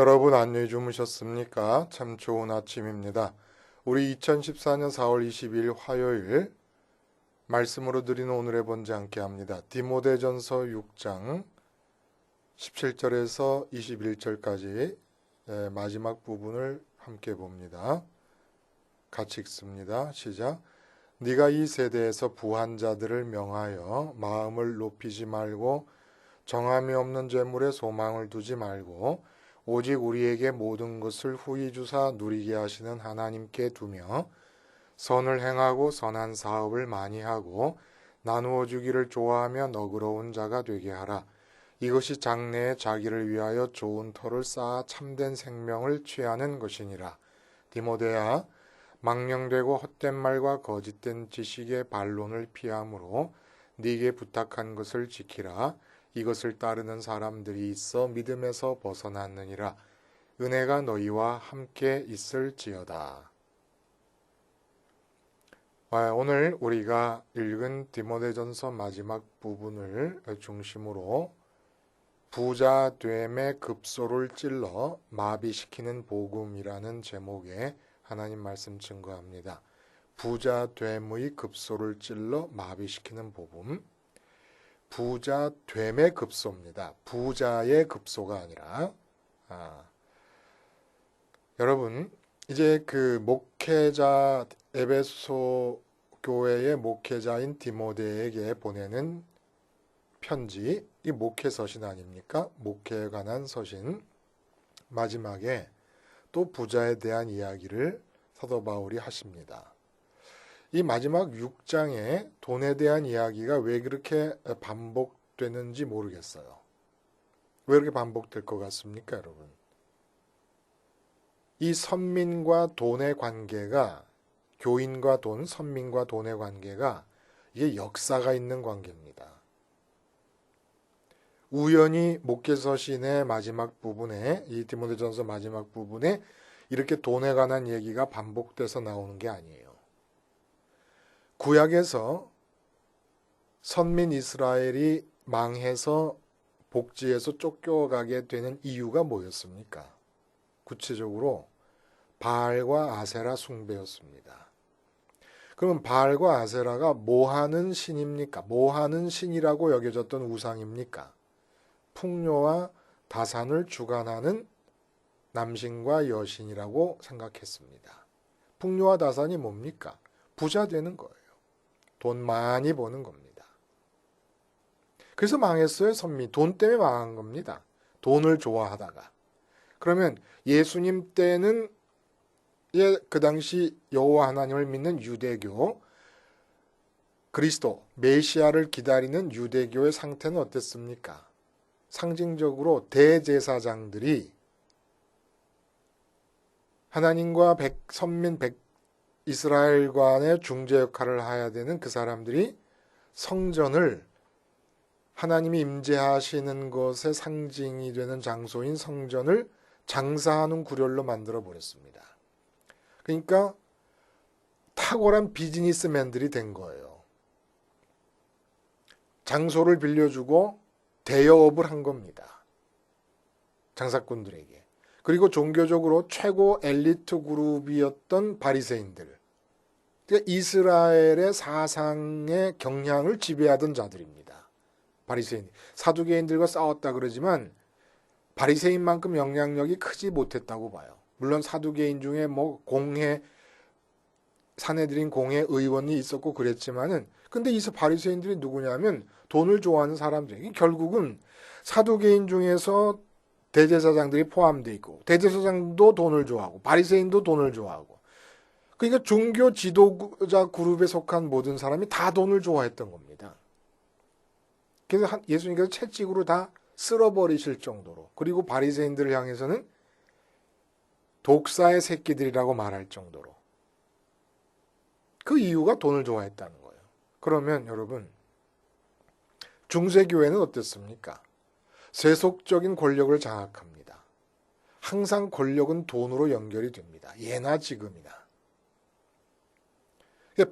여러분 안녕히 주무셨습니까? 참 좋은 아침입니다. 우리 2014년 4월 22일 화요일 말씀으로 드리는 오늘의 본지 함께 합니다. 디모데전서 6장 17절에서 21절까지 마지막 부분을 함께 봅니다. 같이 읽습니다. 시작. 네가 이 세대에서 부한 자들을 명하여 마음을 높이지 말고 정함이 없는 재물에 소망을 두지 말고 오직 우리에게 모든 것을 후히 주사 누리게 하시는 하나님께 두며 선을 행하고 선한 사업을 많이 하고 나누어 주기를 좋아하며 너그러운 자가 되게 하라. 이것이 장래에 자기를 위하여 좋은 터를 쌓아 참된 생명을 취하는 것이니라. 디모데야, 망령되고 헛된 말과 거짓된 지식의 반론을 피하므로 네게 부탁한 것을 지키라. 이것을 따르는 사람들이 있어 믿음에서 벗어났느니라. 은혜가 너희와 함께 있을지어다. 오늘 우리가 읽은 디모데전서 마지막 부분을 중심으로 부자됨의 급소를 찔러 마비시키는 복음이라는 제목의 하나님 말씀 증거합니다. 부자됨의 급소를 찔러 마비시키는 복음. 부자됨의 급소입니다. 부자의 급소가 아니라. 여러분, 이제 그 목회자, 에베소 교회의 목회자인 디모데에게 보내는 편지, 이 목회 서신 아닙니까? 목회에 관한 서신. 마지막에 또 부자에 대한 이야기를 사도 바울이 하십니다. 이 마지막 6장에 돈에 대한 이야기가 왜 그렇게 반복되는지 모르겠어요. 왜 이렇게 반복될 것 같습니까, 여러분? 이 선민과 돈의 관계가, 교인과 돈, 선민과 돈의 관계가 이게 역사가 있는 관계입니다. 우연히 목회서신의 마지막 부분에, 이 디모데전서 마지막 부분에 이렇게 돈에 관한 얘기가 반복돼서 나오는 게 아니에요. 구약에서 선민 이스라엘이 망해서 복지에서 쫓겨가게 되는 이유가 뭐였습니까? 구체적으로 바알과 아세라 숭배였습니다. 그러면 바알과 아세라가 뭐 하는 신입니까? 뭐 하는 신이라고 여겨졌던 우상입니까? 풍요와 다산을 주관하는 남신과 여신이라고 생각했습니다. 풍요와 다산이 뭡니까? 부자 되는 거예요. 돈 많이 버는 겁니다. 그래서 망했어요, 선미. 돈 때문에 망한 겁니다. 돈을 좋아하다가. 그러면 예수님 때는 그 당시 여호와 하나님을 믿는 유대교, 그리스도, 메시아를 기다리는 유대교의 상태는 어땠습니까? 상징적으로 대제사장들이 하나님과 선민 이스라엘 간의 중재 역할을 해야 되는 그 사람들이 성전을, 하나님이 임재하시는 것의 상징이 되는 장소인 성전을 장사하는 구렬로 만들어 버렸습니다. 그러니까 탁월한 비즈니스맨들이 된 거예요. 장소를 빌려주고 대여업을 한 겁니다. 장사꾼들에게. 그리고 종교적으로 최고 엘리트 그룹이었던 바리새인들, 그러니까 이스라엘의 사상의 경향을 지배하던 자들입니다. 바리새인, 사두개인들과 싸웠다 그러지만 바리새인만큼 영향력이 크지 못했다고 봐요. 물론 사두개인 중에 뭐 공회, 사내들인 공회 의원이 있었고 그랬지만은, 근데 이 바리새인들이 누구냐면 돈을 좋아하는 사람들이, 결국은 사두개인 중에서 대제사장들이 포함되어 있고, 대제사장도 돈을 좋아하고 바리새인도 돈을 좋아하고, 그러니까 종교 지도자 그룹에 속한 모든 사람이 다 돈을 좋아했던 겁니다. 그래서 예수님께서 채찍으로 다 쓸어버리실 정도로, 그리고 바리새인들을 향해서는 독사의 새끼들이라고 말할 정도로, 그 이유가 돈을 좋아했다는 거예요. 그러면 여러분, 중세교회는 어땠습니까? 세속적인 권력을 장악합니다. 항상 권력은 돈으로 연결이 됩니다. 예나 지금이나.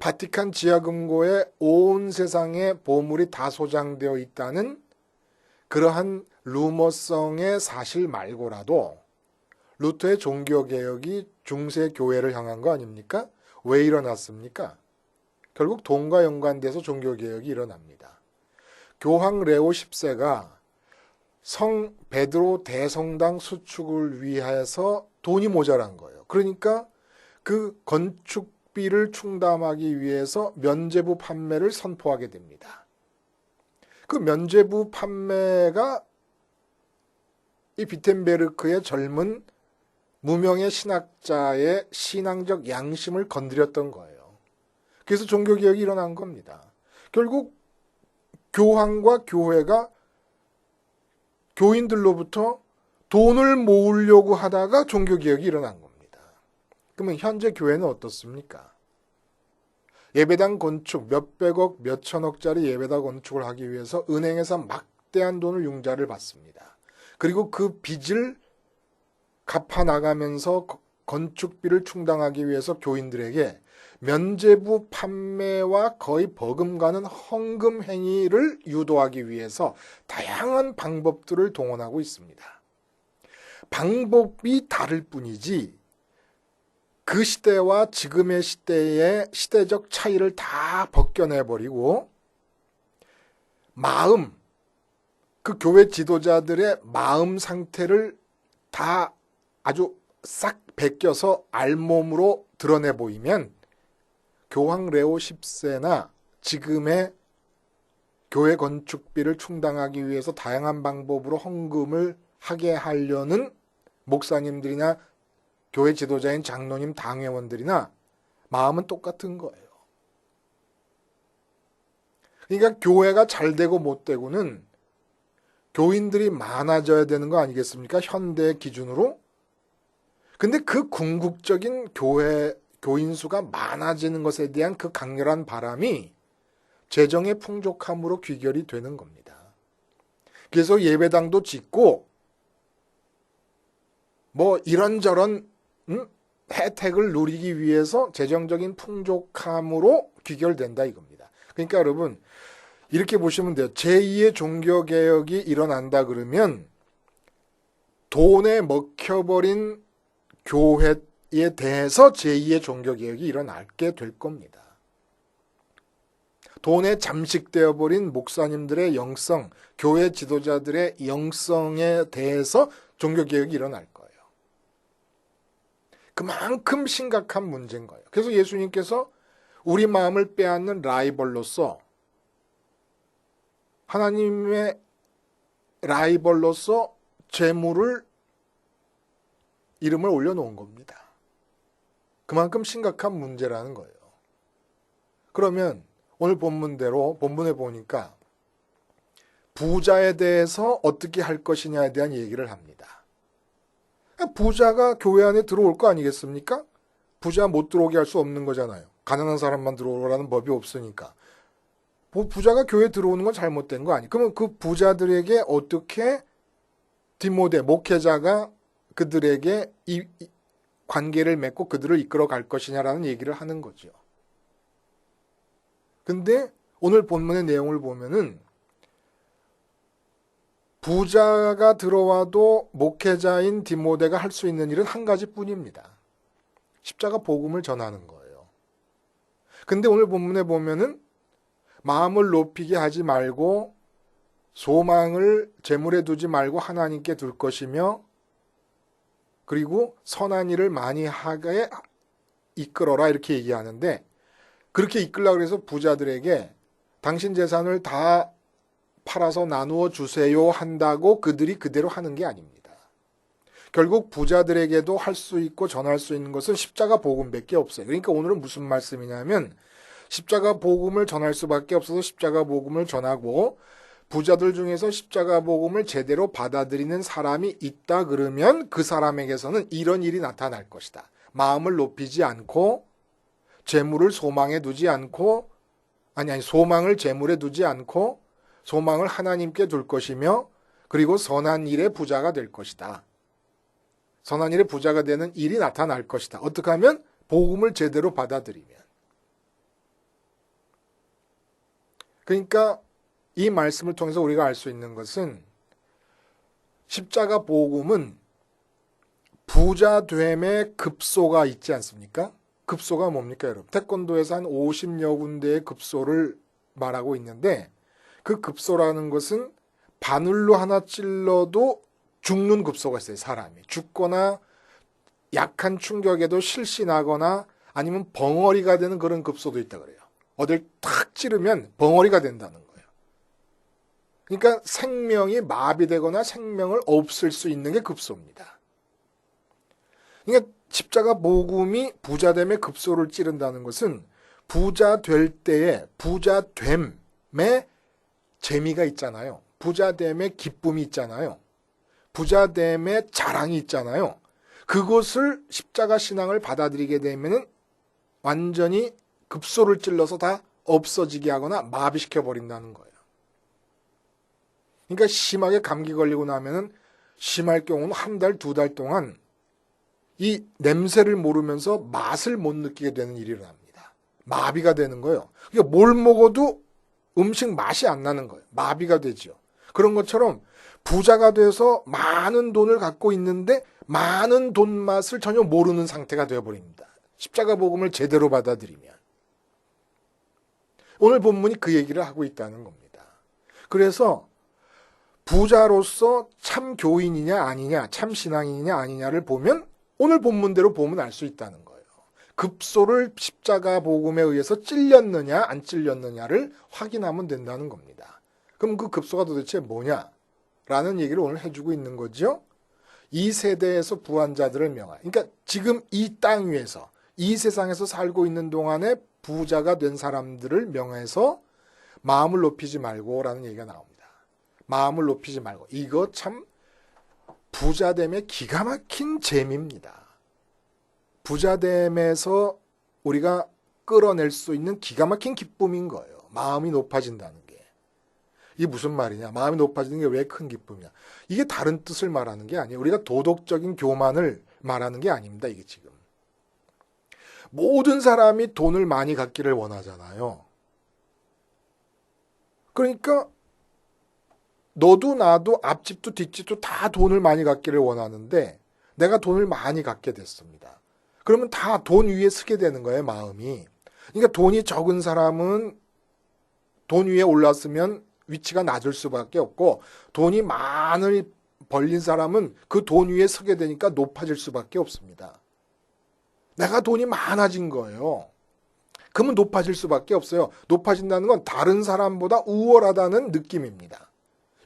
바티칸 지하금고에 온 세상의 보물이 다 소장되어 있다는 그러한 루머성의 사실 말고라도 루터의 종교개혁이 중세 교회를 향한 거 아닙니까? 왜 일어났습니까? 결국 돈과 연관돼서 종교개혁이 일어납니다. 교황 레오 10세가 성 베드로 대성당 수축을 위해서 돈이 모자란 거예요. 그러니까 그 건축비를 충당하기 위해서 면죄부 판매를 선포하게 됩니다. 그 면죄부 판매가 이 비텐베르크의 젊은 무명의 신학자의 신앙적 양심을 건드렸던 거예요. 그래서 종교개혁이 일어난 겁니다. 결국 교황과 교회가 교인들로부터 돈을 모으려고 하다가 종교개혁이 일어난 겁니다. 그러면 현재 교회는 어떻습니까? 예배당 건축 몇백억, 몇천억짜리 예배당 건축을 하기 위해서 은행에서 막대한 돈을 융자를 받습니다. 그리고 그 빚을 갚아나가면서 건축비를 충당하기 위해서 교인들에게 면죄부 판매와 거의 버금가는 헌금 행위를 유도하기 위해서 다양한 방법들을 동원하고 있습니다. 방법이 다를 뿐이지 그 시대와 지금의 시대의 시대적 차이를 다 벗겨내버리고 마음, 그 교회 지도자들의 마음 상태를 다 아주 싹 베껴서 알몸으로 드러내 보이면 교황 레오 10세나 지금의 교회 건축비를 충당하기 위해서 다양한 방법으로 헌금을 하게 하려는 목사님들이나 교회 지도자인 장로님, 당회원들이나 마음은 똑같은 거예요. 그러니까 교회가 잘 되고 못 되고는 교인들이 많아져야 되는 거 아니겠습니까? 현대 기준으로. 근데 그 궁극적인 교인 수가 많아지는 것에 대한 그 강렬한 바람이 재정의 풍족함으로 귀결이 되는 겁니다. 그래서 예배당도 짓고 뭐 이런저런 혜택을 누리기 위해서 재정적인 풍족함으로 귀결된다 이겁니다. 그러니까 여러분 이렇게 보시면 돼요. 제2의 종교개혁이 일어난다 그러면 돈에 먹혀버린 교회에 대해서 제2의 종교개혁이 일어나게 될 겁니다. 돈에 잠식되어 버린 목사님들의 영성, 교회 지도자들의 영성에 대해서 종교개혁이 일어날 거예요. 그만큼 심각한 문제인 거예요. 그래서 예수님께서 우리 마음을 빼앗는 라이벌로서 하나님의 라이벌로서 재물을 이름을 올려놓은 겁니다. 그만큼 심각한 문제라는 거예요. 그러면 오늘 본문에 보니까 부자에 대해서 어떻게 할 것이냐에 대한 얘기를 합니다. 부자가 교회 안에 들어올 거 아니겠습니까? 부자 못 들어오게 할 수 없는 거잖아요. 가난한 사람만 들어오라는 법이 없으니까. 부자가 교회에 들어오는 건 잘못된 거 아니에요. 그러면 그 부자들에게 어떻게 디모데, 목회자가 그들에게 이 관계를 맺고 그들을 이끌어 갈 것이냐라는 얘기를 하는 거죠. 근데 오늘 본문의 내용을 보면은 부자가 들어와도 목회자인 디모데가 할 수 있는 일은 한 가지뿐입니다. 십자가 복음을 전하는 거예요. 근데 오늘 본문에 보면은 마음을 높이게 하지 말고 소망을 재물에 두지 말고 하나님께 둘 것이며 그리고 선한 일을 많이 하게 이끌어라 이렇게 얘기하는데 그렇게 이끌려고 해서 부자들에게 당신 재산을 다 팔아서 나누어 주세요 한다고 그들이 그대로 하는 게 아닙니다. 결국 부자들에게도 할 수 있고 전할 수 있는 것은 십자가 복음밖에 없어요. 그러니까 오늘은 무슨 말씀이냐면 십자가 복음을 전할 수밖에 없어서 십자가 복음을 전하고 부자들 중에서 십자가 복음을 제대로 받아들이는 사람이 있다 그러면 그 사람에게서는 이런 일이 나타날 것이다. 마음을 높이지 않고 재물을 소망에 두지 않고 소망을 재물에 두지 않고 소망을 하나님께 둘 것이며 그리고 선한 일의 부자가 될 것이다. 선한 일의 부자가 되는 일이 나타날 것이다. 어떻게 하면? 복음을 제대로 받아들이면. 그러니까 이 말씀을 통해서 우리가 알 수 있는 것은 십자가 복음은 부자됨의 급소가 있지 않습니까? 급소가 뭡니까, 여러분? 태권도에서 한 50여 군데의 급소를 말하고 있는데 그 급소라는 것은 바늘로 하나 찔러도 죽는 급소가 있어요. 사람이 죽거나 약한 충격에도 실신하거나 아니면 벙어리가 되는 그런 급소도 있다 그래요. 어딜 탁 찌르면 벙어리가 된다는 거예요. 그러니까 생명이 마비되거나 생명을 없앨 수 있는 게 급소입니다. 그러니까 십자가 복음이 부자됨의 급소를 찌른다는 것은 부자 될 때에 부자됨의 재미가 있잖아요. 부자됨의 기쁨이 있잖아요. 부자됨의 자랑이 있잖아요. 그것을 십자가 신앙을 받아들이게 되면은 완전히 급소를 찔러서 다 없어지게 하거나 마비시켜 버린다는 거예요. 그러니까 심하게 감기 걸리고 나면은 심할 경우는 한 달, 두 달 동안 이 냄새를 모르면서 맛을 못 느끼게 되는 일이 일어납니다. 마비가 되는 거예요. 그러니까 뭘 먹어도 음식 맛이 안 나는 거예요. 마비가 되죠. 그런 것처럼 부자가 돼서 많은 돈을 갖고 있는데 많은 돈 맛을 전혀 모르는 상태가 되어버립니다. 십자가 복음을 제대로 받아들이면. 오늘 본문이 그 얘기를 하고 있다는 겁니다. 그래서 부자로서 참 교인이냐 아니냐, 참 신앙이냐 아니냐를 보면 오늘 본문대로 보면 알 수 있다는 거예요. 급소를 십자가 복음에 의해서 찔렸느냐 안 찔렸느냐를 확인하면 된다는 겁니다. 그럼 그 급소가 도대체 뭐냐라는 얘기를 오늘 해주고 있는 거죠. 이 세대에서 부한 자들을 명하여. 그러니까 지금 이 땅 위에서 이 세상에서 살고 있는 동안에 부자가 된 사람들을 명해서 마음을 높이지 말고라는 얘기가 나옵니다. 마음을 높이지 말고. 이거 참 부자됨의 기가 막힌 재미입니다. 부자됨에서 우리가 끌어낼 수 있는 기가 막힌 기쁨인 거예요. 마음이 높아진다는 게. 이게 무슨 말이냐? 마음이 높아지는 게 왜 큰 기쁨이냐? 이게 다른 뜻을 말하는 게 아니에요. 우리가 도덕적인 교만을 말하는 게 아닙니다. 이게 지금. 모든 사람이 돈을 많이 갖기를 원하잖아요. 그러니까 너도 나도 앞집도 뒷집도 다 돈을 많이 갖기를 원하는데 내가 돈을 많이 갖게 됐습니다. 그러면 다 돈 위에 서게 되는 거예요, 마음이. 그러니까 돈이 적은 사람은 돈 위에 올랐으면 위치가 낮을 수밖에 없고 돈이 많이 벌린 사람은 그 돈 위에 서게 되니까 높아질 수밖에 없습니다. 내가 돈이 많아진 거예요. 그러면 높아질 수밖에 없어요. 높아진다는 건 다른 사람보다 우월하다는 느낌입니다.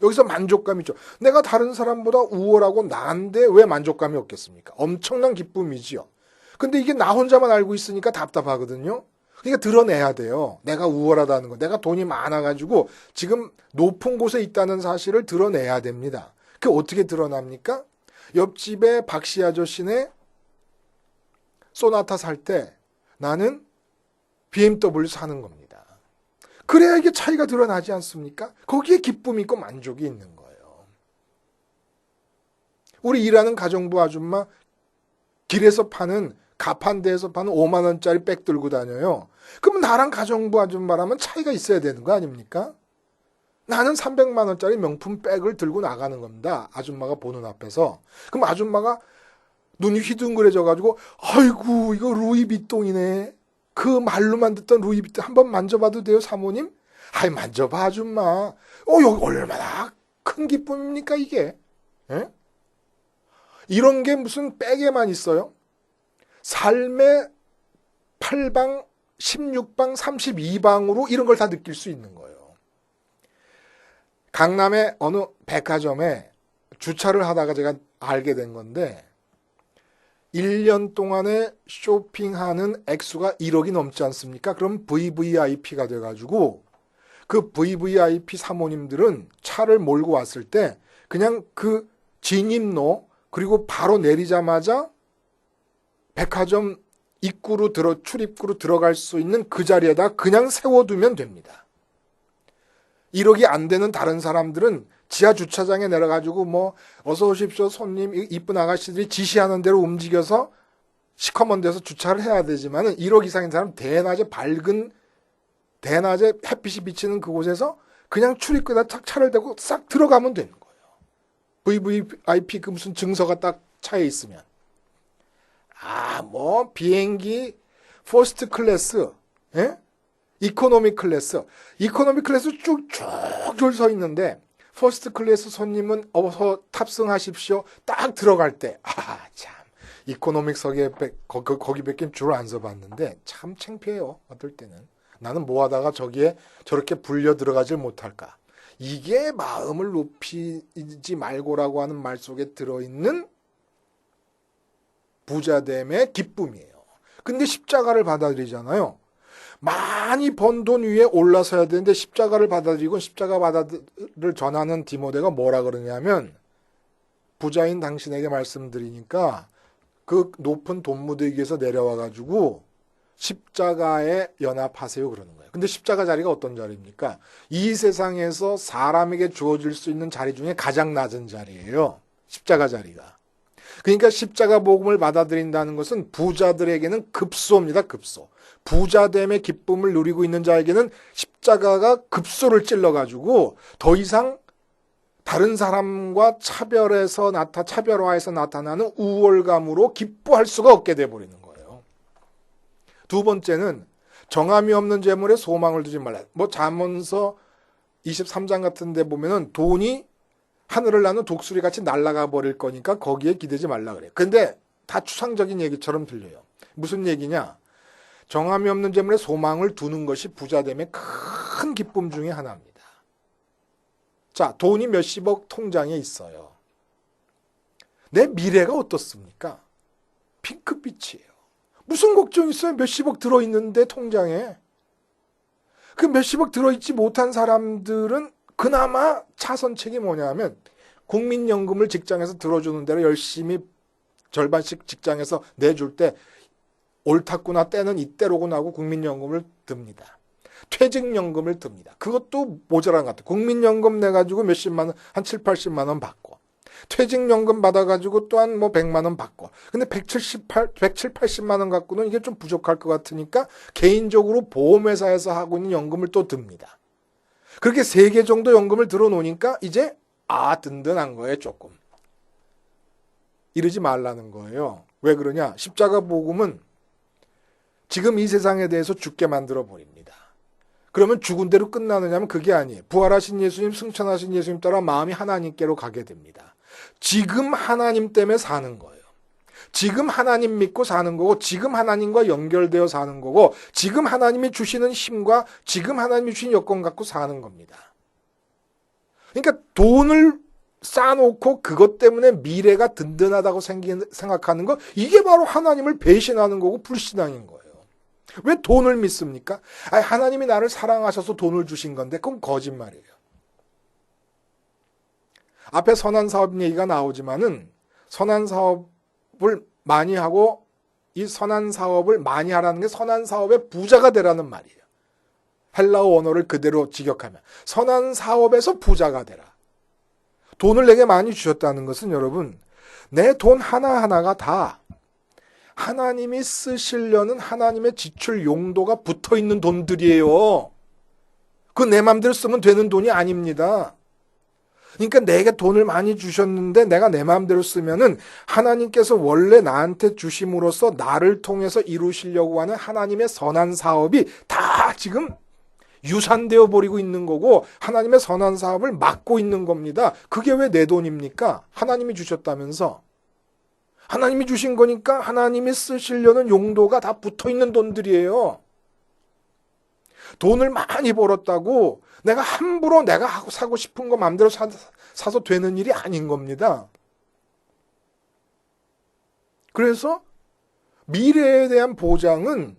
여기서 만족감이 있죠. 내가 다른 사람보다 우월하고 나은데 왜 만족감이 없겠습니까? 엄청난 기쁨이지요. 근데 이게 나 혼자만 알고 있으니까 답답하거든요. 그러니까 드러내야 돼요. 내가 우월하다는 거. 내가 돈이 많아가지고 지금 높은 곳에 있다는 사실을 드러내야 됩니다. 그게 어떻게 드러납니까? 옆집에 박씨 아저씨네 소나타 살 때 나는 BMW 사는 겁니다. 그래야 이게 차이가 드러나지 않습니까? 거기에 기쁨이 있고 만족이 있는 거예요. 우리 일하는 가정부 아줌마 길에서 파는 가판대에서 파는 5만 원짜리 백 들고 다녀요. 그럼 나랑 가정부 아줌마라면 차이가 있어야 되는 거 아닙니까? 나는 300만 원짜리 명품 백을 들고 나가는 겁니다. 아줌마가 보는 앞에서. 그럼 아줌마가 눈이 휘둥그레져가지고 아이고 이거 루이비통이네. 그 말로만 듣던 루이비통 한번 만져봐도 돼요 사모님? 아이 만져봐 아줌마. 여기 얼마나 큰 기쁨입니까 이게? 에? 이런 게 무슨 백에만 있어요? 삶의 8방, 16방, 32방으로 이런 걸 다 느낄 수 있는 거예요. 강남의 어느 백화점에 주차를 하다가 제가 알게 된 건데 1년 동안에 쇼핑하는 액수가 1억이 넘지 않습니까? 그럼 VVIP가 돼가지고 그 VVIP 사모님들은 차를 몰고 왔을 때 그냥 그 진입로 그리고 바로 내리자마자 백화점 출입구로 들어갈 수 있는 그 자리에다 그냥 세워두면 됩니다. 1억이 안 되는 다른 사람들은 지하 주차장에 내려가지고 뭐 어서 오십시오 손님 이쁜 아가씨들이 지시하는 대로 움직여서 시커먼 데서 주차를 해야 되지만 1억 이상인 사람은 대낮에 대낮에 햇빛이 비치는 그곳에서 그냥 출입구에다 탁 차를 대고 싹 들어가면 되는 거예요. VVIP 그 무슨 증서가 딱 차에 있으면. 뭐 비행기 퍼스트 클래스, 예? 이코노미 클래스 쭉쭉 줄 서 있는데 퍼스트 클래스 손님은 어서 탑승하십시오. 딱 들어갈 때, 참, 이코노믹석에 거기밖에 줄 안 서봤는데 참 창피해요. 어떨 때는. 나는 뭐 하다가 저기에 저렇게 불려 들어가질 못할까. 이게 마음을 높이지 말고라고 하는 말 속에 들어있는 부자됨의 기쁨이에요. 근데 십자가를 받아들이잖아요. 많이 번 돈 위에 올라서야 되는데 십자가를 받아들이고 십자가를 전하는 디모데가 뭐라 그러냐면 부자인 당신에게 말씀드리니까 그 높은 돈 무더기에서 내려와 가지고 십자가에 연합하세요 그러는 거예요. 근데 십자가 자리가 어떤 자리입니까? 이 세상에서 사람에게 주어질 수 있는 자리 중에 가장 낮은 자리예요. 십자가 자리가. 그러니까 십자가 복음을 받아들인다는 것은 부자들에게는 급소입니다. 급소. 부자됨의 기쁨을 누리고 있는 자에게는 십자가가 급소를 찔러가지고 더 이상 다른 사람과 차별화해서 나타나는 우월감으로 기뻐할 수가 없게 돼버리는 거예요. 두 번째는 정함이 없는 재물에 소망을 두지 말라. 잠언서 23장 같은 데 보면은 돈이 하늘을 나는 독수리 같이 날아가 버릴 거니까 거기에 기대지 말라 그래요. 근데 다 추상적인 얘기처럼 들려요. 무슨 얘기냐? 정함이 없는 재물에 소망을 두는 것이 부자됨의 큰 기쁨 중에 하나입니다. 자, 돈이 몇십억 통장에 있어요. 내 미래가 어떻습니까? 핑크빛이에요. 무슨 걱정 있어요? 몇십억 들어있는데 통장에. 그 몇십억 들어있지 못한 사람들은 그나마 차선책이 뭐냐면 국민연금을 직장에서 들어주는 대로 열심히 절반씩 직장에서 내줄 때 옳았구나 때는 이때로구나 하고 국민연금을 듭니다. 퇴직연금을 듭니다. 그것도 모자란 것 같아요. 국민연금 내가지고 몇십만 원, 한 7, 80만 원 받고 퇴직연금 받아가지고 또한 100만 원 받고 근데 170, 80만 원 갖고는 이게 좀 부족할 것 같으니까 개인적으로 보험회사에서 하고 있는 연금을 또 듭니다. 그렇게 3개 정도 연금을 들어놓으니까 이제 든든한 거예요. 조금. 이러지 말라는 거예요. 왜 그러냐? 십자가 복음은 지금 이 세상에 대해서 죽게 만들어 버립니다. 그러면 죽은 대로 끝나느냐면 그게 아니에요. 부활하신 예수님, 승천하신 예수님 따라 마음이 하나님께로 가게 됩니다. 지금 하나님 때문에 사는 거예요. 지금 하나님 믿고 사는 거고 지금 하나님과 연결되어 사는 거고 지금 하나님이 주시는 힘과 지금 하나님이 주신 여건 갖고 사는 겁니다. 그러니까 돈을 쌓아놓고 그것 때문에 미래가 든든하다고 생각하는 거 이게 바로 하나님을 배신하는 거고 불신앙인 거예요. 왜 돈을 믿습니까? 하나님이 나를 사랑하셔서 돈을 주신 건데 그건 거짓말이에요. 앞에 선한 사업 얘기가 나오지만은 선한 사업을 많이 하고 이 선한 사업을 많이 하라는 게 선한 사업의 부자가 되라는 말이에요. 헬라어 원어를 그대로 직역하면 선한 사업에서 부자가 되라. 돈을 내게 많이 주셨다는 것은 여러분 내 돈 하나하나가 다 하나님이 쓰시려는 하나님의 지출 용도가 붙어있는 돈들이에요. 그 내 맘대로 쓰면 되는 돈이 아닙니다. 그러니까 내게 돈을 많이 주셨는데 내가 내 마음대로 쓰면은 하나님께서 원래 나한테 주심으로써 나를 통해서 이루시려고 하는 하나님의 선한 사업이 다 지금 유산되어 버리고 있는 거고 하나님의 선한 사업을 막고 있는 겁니다. 그게 왜 내 돈입니까? 하나님이 주셨다면서. 하나님이 주신 거니까 하나님이 쓰시려는 용도가 다 붙어있는 돈들이에요. 돈을 많이 벌었다고 내가 함부로 내가 사고 싶은 거 마음대로 사서 되는 일이 아닌 겁니다. 그래서 미래에 대한 보장은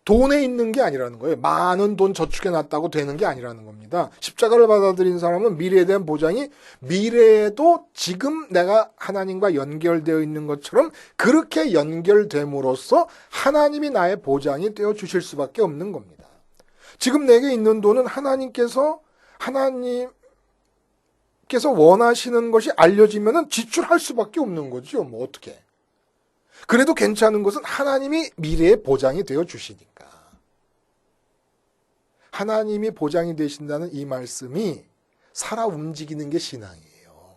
돈에 있는 게 아니라는 거예요. 많은 돈 저축해 놨다고 되는 게 아니라는 겁니다. 십자가를 받아들인 사람은 미래에 대한 보장이 미래에도 지금 내가 하나님과 연결되어 있는 것처럼 그렇게 연결됨으로써 하나님이 나의 보장이 되어 주실 수밖에 없는 겁니다. 지금 내게 있는 돈은 하나님께서 원하시는 것이 알려지면은 지출할 수밖에 없는 거죠. 뭐 어떻게. 그래도 괜찮은 것은 하나님이 미래의 보장이 되어 주시니까. 하나님이 보장이 되신다는 이 말씀이 살아 움직이는 게 신앙이에요.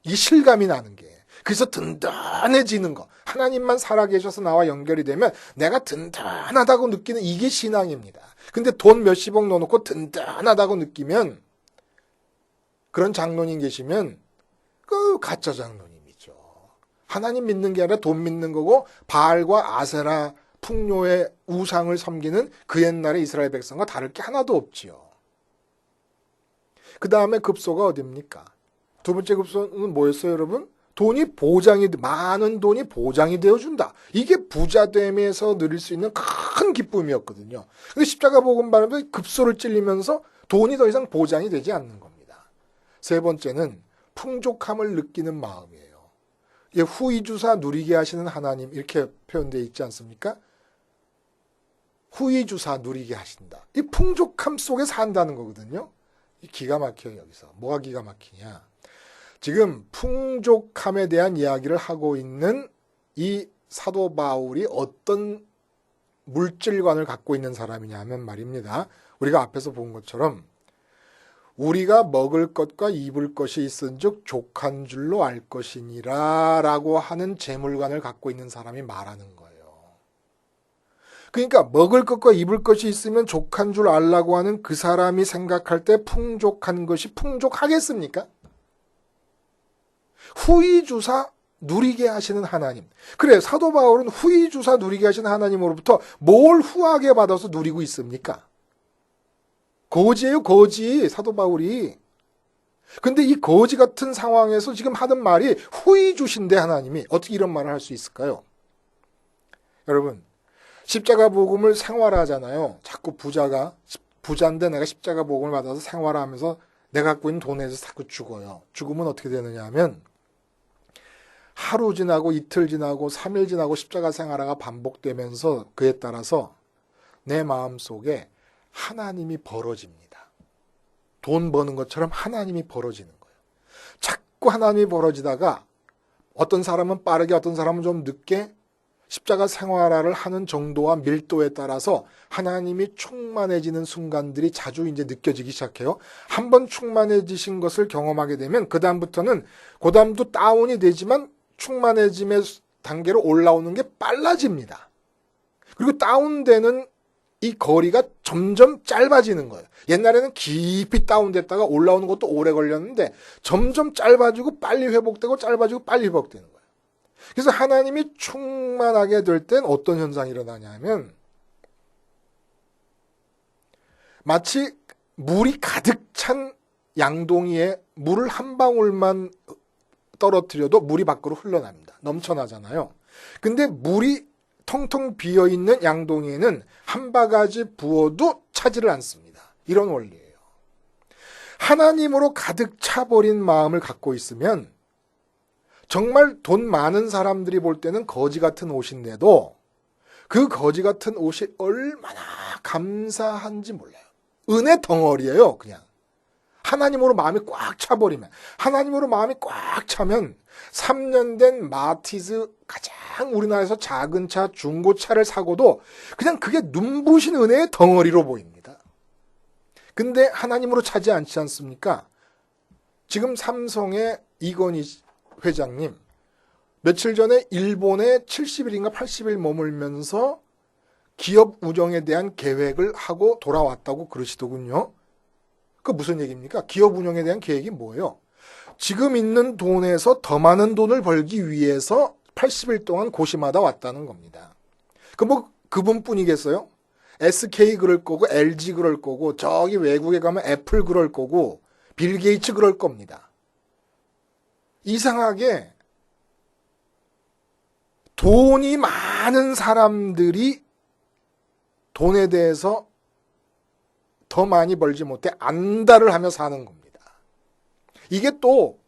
이 실감이 나는 게. 그래서 든든해지는 거. 하나님만 살아계셔서 나와 연결이 되면 내가 든든하다고 느끼는 이게 신앙입니다. 근데 돈 몇십억 넣어놓고 든든하다고 느끼면 그런 장로님 계시면 그 가짜 장로님이죠. 하나님 믿는 게 아니라 돈 믿는 거고 바알과 아세라 풍요의 우상을 섬기는 그 옛날의 이스라엘 백성과 다를 게 하나도 없지요. 그 다음에 급소가 어딥니까? 두 번째 급소는 뭐였어요, 여러분? 많은 돈이 보장이 되어준다. 이게 부자됨에서 누릴 수 있는 큰 기쁨이었거든요. 근데 십자가 복음 받으면서 급소를 찔리면서 돈이 더 이상 보장이 되지 않는 겁니다. 세 번째는 풍족함을 느끼는 마음이에요. 후의주사 누리게 하시는 하나님 이렇게 표현되어 있지 않습니까? 후의주사 누리게 하신다. 이 풍족함 속에 산다는 거거든요. 기가 막혀요, 여기서. 뭐가 기가 막히냐. 지금 풍족함에 대한 이야기를 하고 있는 이 사도 바울이 어떤 물질관을 갖고 있는 사람이냐 하면 말입니다. 우리가 앞에서 본 것처럼 우리가 먹을 것과 입을 것이 있은즉 족한 줄로 알 것이니라 라고 하는 재물관을 갖고 있는 사람이 말하는 거예요. 그러니까 먹을 것과 입을 것이 있으면 족한 줄 알라고 하는 그 사람이 생각할 때 풍족한 것이 풍족하겠습니까? 후의주사 누리게 하시는 하나님. 그래, 사도 바울은 후의주사 누리게 하시는 하나님으로부터 뭘 후하게 받아서 누리고 있습니까? 거지예요, 거지. 사도 바울이. 근데 이 거지 같은 상황에서 지금 하는 말이 후의주신데 하나님이 어떻게 이런 말을 할 수 있을까요? 여러분, 십자가 복음을 생활하잖아요. 자꾸 부자인데 내가 십자가 복음을 받아서 생활하면서 내가 갖고 있는 돈에서 자꾸 죽어요. 죽으면 어떻게 되느냐 하면 하루 지나고 이틀 지나고 3일 지나고 십자가 생활화가 반복되면서 그에 따라서 내 마음속에 하나님이 벌어집니다. 돈 버는 것처럼 하나님이 벌어지는 거예요. 자꾸 하나님이 벌어지다가 어떤 사람은 빠르게 어떤 사람은 좀 늦게 십자가 생활화를 하는 정도와 밀도에 따라서 하나님이 충만해지는 순간들이 자주 이제 느껴지기 시작해요. 한번 충만해지신 것을 경험하게 되면 그다음부터는 그다음도 다운이 되지만 충만해짐의 단계로 올라오는 게 빨라집니다. 그리고 다운되는 이 거리가 점점 짧아지는 거예요. 옛날에는 깊이 다운됐다가 올라오는 것도 오래 걸렸는데 점점 짧아지고 빨리 회복되고 짧아지고 빨리 회복되는 거예요. 그래서 하나님이 충만하게 될 땐 어떤 현상이 일어나냐면 마치 물이 가득 찬 양동이에 물을 한 방울만 떨어뜨려도 물이 밖으로 흘러납니다. 넘쳐나잖아요. 근데 물이 텅텅 비어있는 양동이에는 한 바가지 부어도 차지를 않습니다. 이런 원리예요. 하나님으로 가득 차버린 마음을 갖고 있으면 정말 돈 많은 사람들이 볼 때는 거지 같은 옷인데도 그 거지 같은 옷이 얼마나 감사한지 몰라요. 은혜 덩어리예요, 그냥. 하나님으로 마음이 꽉 차버리면, 하나님으로 마음이 꽉 차면 3년 된 마티즈 가장 우리나라에서 작은 차, 중고차를 사고도 그냥 그게 눈부신 은혜의 덩어리로 보입니다. 근데 하나님으로 차지 않지 않습니까? 지금 삼성의 이건희 회장님, 며칠 전에 일본에 70일인가 80일 머물면서 기업 운영에 대한 계획을 하고 돌아왔다고 그러시더군요. 그 무슨 얘기입니까? 기업 운영에 대한 계획이 뭐예요? 지금 있는 돈에서 더 많은 돈을 벌기 위해서 80일 동안 고심하다 왔다는 겁니다. 그분뿐이겠어요? SK 그럴 거고 LG 그럴 거고 저기 외국에 가면 애플 그럴 거고 빌 게이츠 그럴 겁니다. 이상하게 돈이 많은 사람들이 돈에 대해서 더 많이 벌지 못해 안달을 하며 사는 겁니다. 이게 또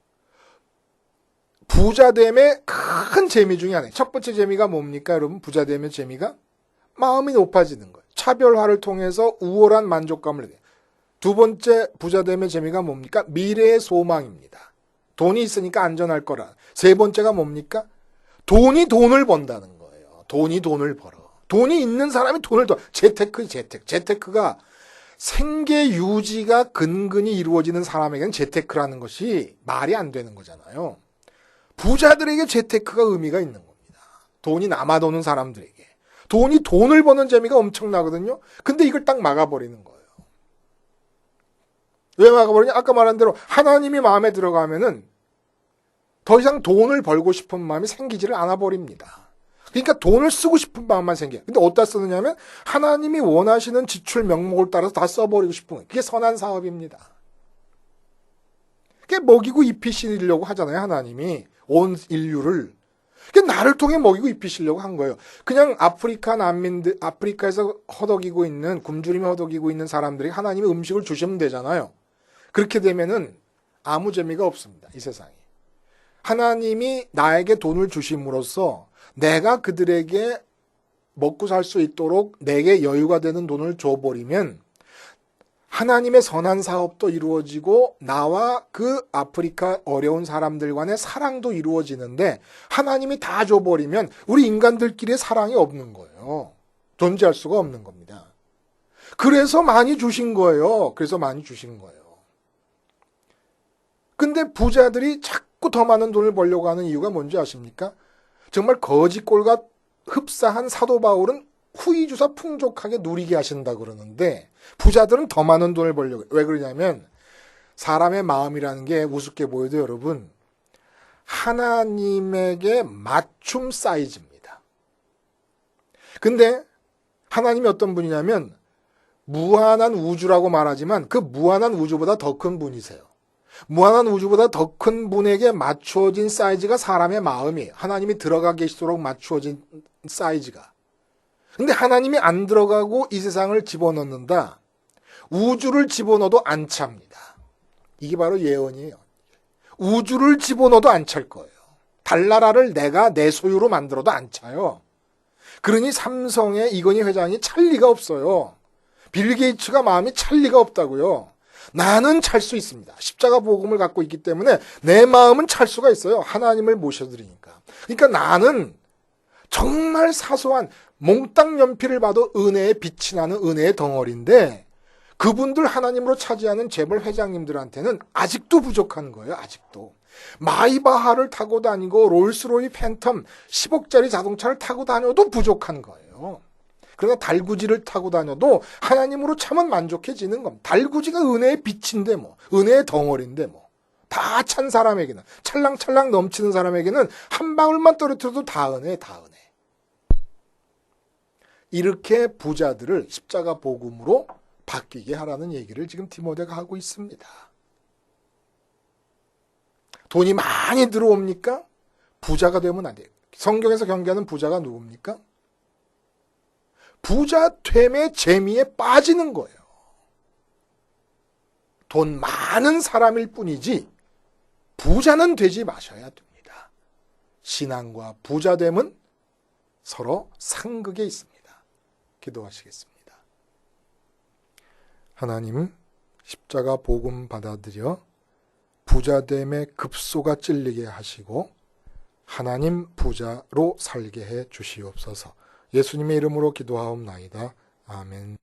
부자됨의 큰 재미 중에 하나예요. 첫 번째 재미가 뭡니까, 여러분? 부자됨의 재미가 마음이 높아지는 거예요. 차별화를 통해서 우월한 만족감을 얻어요. 두 번째 부자됨의 재미가 뭡니까? 미래의 소망입니다. 돈이 있으니까 안전할 거라. 세 번째가 뭡니까? 돈이 돈을 번다는 거예요. 돈이 돈을 벌어. 돈이 있는 사람이 돈을 더. 재테크가 생계 유지가 근근히 이루어지는 사람에게는 재테크라는 것이 말이 안 되는 거잖아요. 부자들에게 재테크가 의미가 있는 겁니다. 돈이 남아도는 사람들에게. 돈을 버는 재미가 엄청나거든요. 근데 이걸 딱 막아버리는 거예요. 왜 막아버리냐? 아까 말한 대로 하나님이 마음에 들어가면은 더 이상 돈을 벌고 싶은 마음이 생기지를 않아 버립니다. 그러니까 돈을 쓰고 싶은 마음만 생겨요. 근데 어디다 쓰느냐면 하나님이 원하시는 지출 명목을 따라서 다 써버리고 싶은 거예요. 그게 선한 사업입니다. 그게 먹이고 입히시려고 하잖아요. 하나님이 온 인류를. 그게 나를 통해 먹이고 입히시려고 한 거예요. 그냥 아프리카 난민들, 아프리카에서 허덕이고 있는, 굶주림에 허덕이고 있는 사람들이 하나님이 음식을 주시면 되잖아요. 그렇게 되면은 아무 재미가 없습니다. 이 세상에. 하나님이 나에게 돈을 주심으로써 내가 그들에게 먹고 살 수 있도록 내게 여유가 되는 돈을 줘버리면 하나님의 선한 사업도 이루어지고 나와 그 아프리카 어려운 사람들 간의 사랑도 이루어지는데 하나님이 다 줘버리면 우리 인간들끼리의 사랑이 없는 거예요. 존재할 수가 없는 겁니다. 그래서 많이 주신 거예요. 근데 부자들이 자꾸 더 많은 돈을 벌려고 하는 이유가 뭔지 아십니까? 정말 거지꼴과 흡사한 사도 바울은 후이주사 풍족하게 누리게 하신다 그러는데 부자들은 더 많은 돈을 벌려고 해요. 왜 그러냐면 사람의 마음이라는 게 우습게 보여도 여러분 하나님에게 맞춤 사이즈입니다. 근데 하나님이 어떤 분이냐면 무한한 우주라고 말하지만 그 무한한 우주보다 더 큰 분이세요. 무한한 우주보다 더 큰 분에게 맞추어진 사이즈가 사람의 마음이에요. 하나님이 들어가 계시도록 맞추어진 사이즈가. 근데 하나님이 안 들어가고 이 세상을 집어넣는다. 우주를 집어넣어도 안 찹니다. 이게 바로 예언이에요. 우주를 집어넣어도 안 찰 거예요. 달나라를 내가 내 소유로 만들어도 안 차요. 그러니 삼성의 이건희 회장이 찰 리가 없어요. 빌 게이츠가 마음이 찰 리가 없다고요. 나는 찰 수 있습니다. 십자가 복음을 갖고 있기 때문에 내 마음은 찰 수가 있어요. 하나님을 모셔드리니까. 그러니까 나는 정말 사소한 몽땅 연필을 봐도 은혜의 빛이 나는 은혜의 덩어리인데 그분들 하나님으로 차지하는 재벌 회장님들한테는 아직도 부족한 거예요. 아직도. 마이바하를 타고 다니고 롤스로이 팬텀 10억짜리 자동차를 타고 다녀도 부족한 거예요. 그러나 달구지를 타고 다녀도 하나님으로 참은 만족해지는 겁니다. 달구지가 은혜의 빛인데 뭐, 은혜의 덩어리인데 뭐. 다 찬 사람에게는, 찰랑찰랑 넘치는 사람에게는 한 방울만 떨어뜨려도 다 은혜, 다 은혜. 이렇게 부자들을 십자가 복음으로 바뀌게 하라는 얘기를 지금 디모데가 하고 있습니다. 돈이 많이 들어옵니까? 부자가 되면 안 돼요. 성경에서 경계하는 부자가 누굽니까? 부자됨의 재미에 빠지는 거예요. 돈 많은 사람일 뿐이지 부자는 되지 마셔야 됩니다. 신앙과 부자됨은 서로 상극에 있습니다. 기도하시겠습니다. 하나님, 십자가 복음 받아들여 부자됨의 급소가 찔리게 하시고 하나님 부자로 살게 해 주시옵소서. 예수님의 이름으로 기도하옵나이다. 아멘.